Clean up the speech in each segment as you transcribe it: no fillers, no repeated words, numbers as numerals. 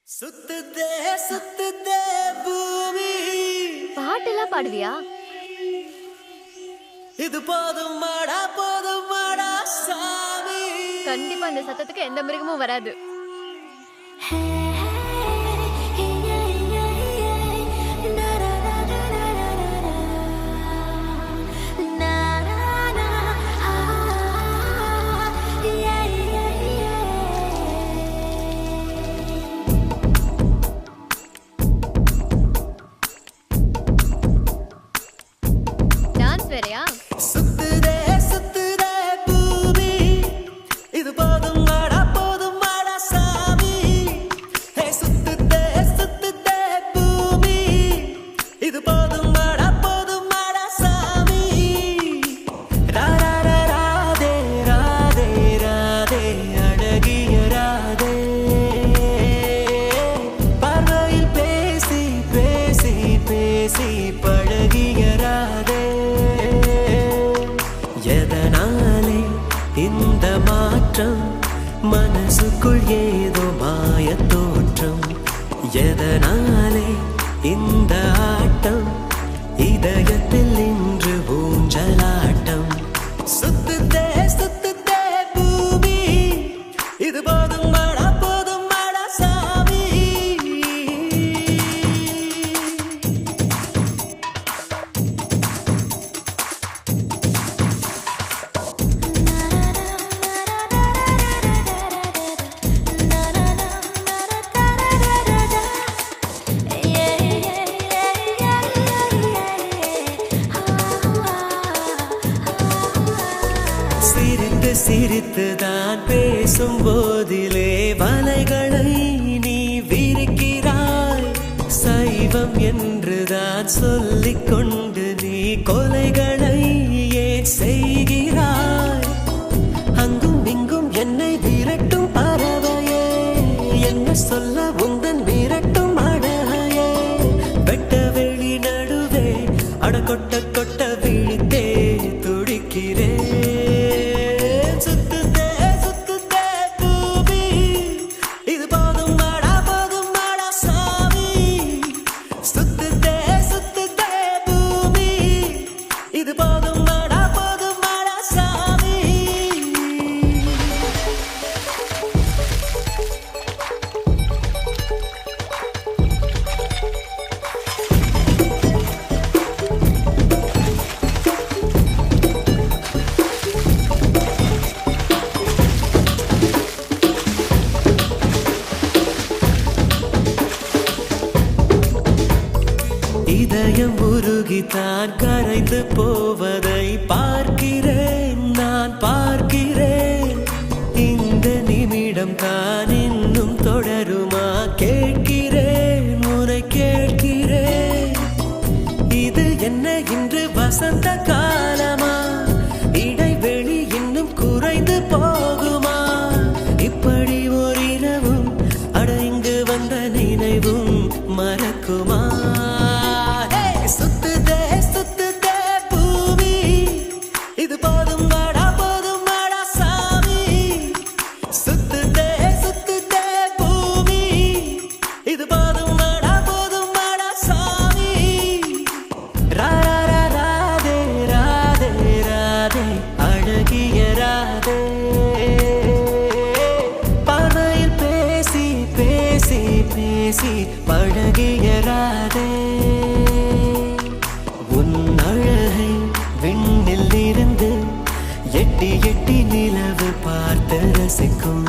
சுத்துதே சுத்துதே பூமி. பாட்டெல்லாம் பாடுவியா? இது போதும் மாடா சாமி. கண்டிப்பா இந்த சத்தத்துக்கு எந்த மிருகமும் வராது. டான்ஸ் வேறயா? சுத்துதே சுத்துதே பூமி. இது போதும் மாடா சாமி. ஹே சுத்துதே சுத்துதே பூமி. இது போதும் மாடா சாமி. ராரா ராதே ராதே ராதே அழகிய ராதே. பார்வையில் பேசி பேசி பேசி பழகிய ராதே. எதனாலே இந்த மாற்றம்? மனசுக்குள் ஏதோ மாயத் தோற்றம். எதனாலே இந்த ஆட்டம்? இதயத்தில் இன்று ஊஞ்சலாட்டம். சுத்துதே சுத்துதே பூமி. இது போதும் மாடா சாமி. சிரித்து சிரித்துதான் பேசும் போதிலே வலைகளை நீ விரிக்கிறாய். சைவம் என்றுதான் சொல்லிக் கொண்டு நீ கொலைகளை ஏன் செய்கிறாய்? அங்கும் இங்கும் என்னை விரட்டும் பறவையே, என்ன சொல்ல உந்தன் விரட்டும் அழகையே. வெட்ட வெளி நடுவே அட கொட்ட கொட்ட விழித்தே துடிக்கிறேன். சுத்துதே சுத்துதே பூமி. இது போதும் மாடா சாமி. சுத்துதே சுத்துதே பூமி. இது போதும் மாடா சாமி. இதயம் உருகித்தான் கரைந்து போவதை பார்க்கிறேன், நான் பார்க்கிறேன். இந்த நிமிடம் தான் இன்னும் தொடருமா? கேட்கிறேன், உன்னை கேட்கிறேன். இது என்ன இன்று வசந்த காலமா? இடைவெளி இன்னும் குறைந்து போகுமா? இப்படி ஓரிரவும் அட இங்கு வந்த நினைவும் மறக்குமா? சுத்துதே சுத்துதே பூமி. இது போதும் மாடா சாமி. சுத்துதே சுத்துதே பூமி. இது போதும் மாடா சாமி. ராரா ராதே ராதே ராதே அழகிய ராதே. பார்வையில் பேசி பேசி பேசி பழகிய ராதே. உன் அழகை விண்ணில் இருந்து எட்டி எட்டி நிலவு பார்த்து ரசிக்கும்.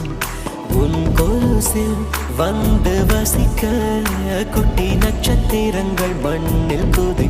உன் கொலுசில் வந்து வசிக்க குட்டி நட்சத்திரங்கள் மண்ணில் குதி